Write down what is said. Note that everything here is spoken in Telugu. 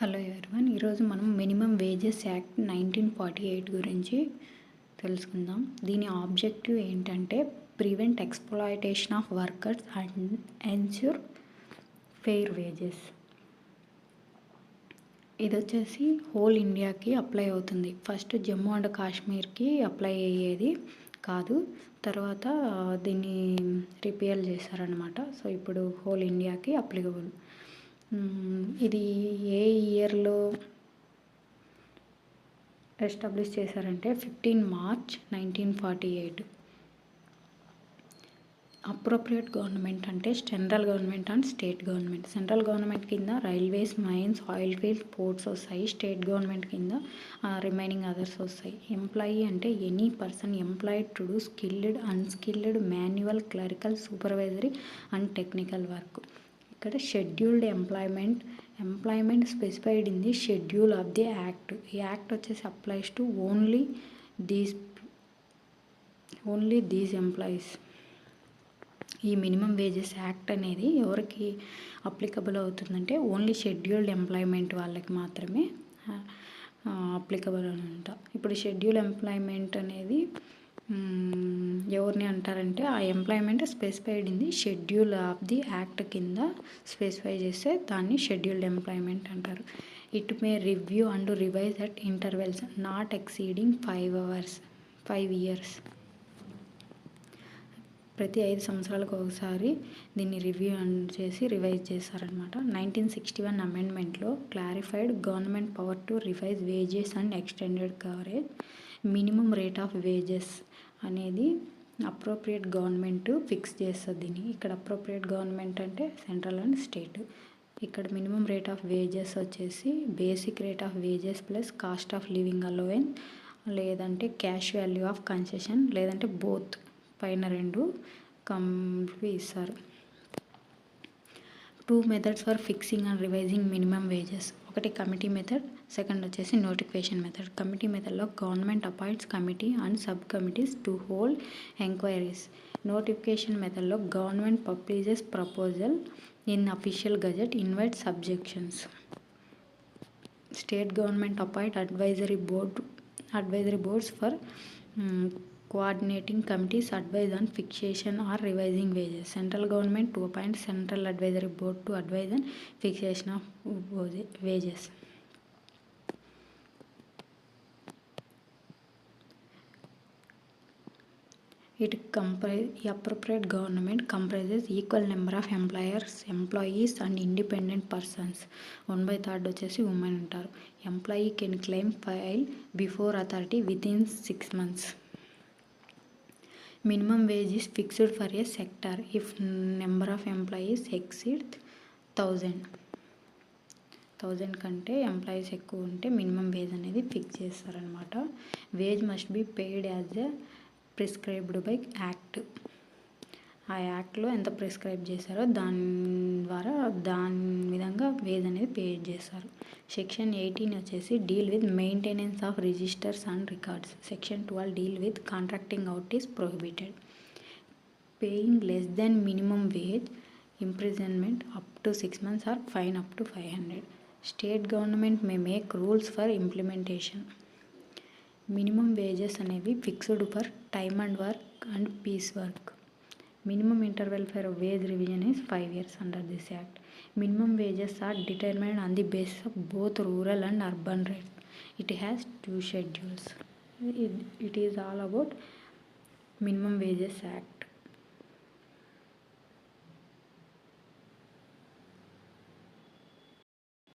హలో ఎవరివన్, ఈరోజు మనం మినిమం వేజెస్ యాక్ట్ 1948 గురించి తెలుసుకుందాం. దీని ఆబ్జెక్టివ్ ఏంటంటే prevent exploitation of workers and ensure fair wages. ఇది వచ్చేసి హోల్ ఇండియాకి అప్లై అవుతుంది. ఫస్ట్ జమ్మూ అండ్ కాశ్మీర్కి అప్లై అయ్యేది కాదు, తర్వాత దీన్ని రిపేర్ చేశారనమాట. సో ఇప్పుడు హోల్ ఇండియాకి అప్లికబుల్. ఇది ఏ ఇయర్లో ఎస్టాబ్లిష్ చేశారంటే 15 మార్చ్ 1948. అప్రోప్రియేట్ గవర్నమెంట్ అంటే central government and state government. Central government కింద railways, mines, oil fields, ports వస్తాయి. స్టేట్ గవర్నమెంట్ కింద రిమైనింగ్ అదర్స్ వస్తాయి. ఎంప్లాయీ అంటే any person employed to do skilled, unskilled, manual, clerical, supervisory and technical work. ఇక్కడ scheduled employment specified in the schedule of the act. ఈ యాక్ట్ వచ్చేసి applies to only these employees. ఈ మినిమం వేజెస్ యాక్ట్ అనేది ఎవరికి అప్లికబుల్ అవుతుందంటే ఓన్లీ షెడ్యూల్డ్ ఎంప్లాయ్మెంట్ వాళ్ళకి మాత్రమే అప్లికబుల్ అనమాట. ఇప్పుడు షెడ్యూల్ ఎంప్లాయ్మెంట్ అనేది ఎవరిని అంటారంటే ఆ employment specified in the schedule of the act కింద స్పెసిఫై చేస్తే దాన్ని షెడ్యూల్డ్ ఎంప్లాయ్మెంట్ అంటారు. It may review and revise at intervals not exceeding 5 years. ప్రతి 5 సంవత్సరాలకు ఒకసారి దీన్ని రివ్యూ చేసి రివైజ్ చేస్తారనమాట. 1961 అమెండ్మెంట్లో clarified government power to revise wages and extended coverage. Minimum rate of wages అనేది అప్రోప్రియేట్ గవర్నమెంట్ ఫిక్స్ చేస్తుంది దీన్ని. ఇక్కడ అప్రోప్రియేట్ గవర్నమెంట్ అంటే సెంట్రల్ అండ్ స్టేట్. ఇక్కడ మినిమం రేట్ ఆఫ్ వేజెస్ వచ్చేసి basic rate of wages plus cost of living allowance, లేదంటే క్యాష్ వాల్యూ ఆఫ్ కన్సెషన్, లేదంటే బోత్ పైన 2 కంపి ఇస్తారు. 2 methods for fixing and revising minimum wages. ఒకటి కమిటీ మెథడ్, సెకండ్ వచ్చేసి నోటిఫికేషన్ మెథడ్. కమిటీ మెథడ్లో government appoints committee and sub committees to hold enquiries. Notification మెథడ్లో government publishes proposal in official gazette, invite objections. State government appoint advisory boards for coordinating committees advise on fixation or revising wages. Central government to appoint central advisory board to advise on fixation of wages. Appropriate government comprises equal number of employees and independent persons. 1/3 వచ్చేసి ఉమెన్ ఉంటారు. Employee can claim file before authority within 6 months. Minimum wage is fixed for a sector if number of employees exceed 1000 కంటే ఎంప్లాయీస్ ఎక్కువ ఉంటే మినిమం వేజ్ అనేది ఫిక్స్ చేస్తారనమాట. Wage must be paid as a prescribed by act. ఆ యాక్ట్లో ఎంత ప్రిస్క్రైబ్ చేశారో దాని విధంగా వేజ్ అనేది పే చేస్తారు. సెక్షన్ 18 వచ్చేసి deal with maintenance of registers and records. Section 12 deal with contracting out is prohibited. Paying less than minimum wage, imprisonment up to 6 months or fine up to 500. State government may make rules for implementation. Minimum wages అనేవి fixed for time and work and piece work. Minimum interval for wage revision is 5 years under this act. Minimum wages are determined on the basis of both rural and urban rates. It has 2 schedules. It is all about Minimum Wages Act.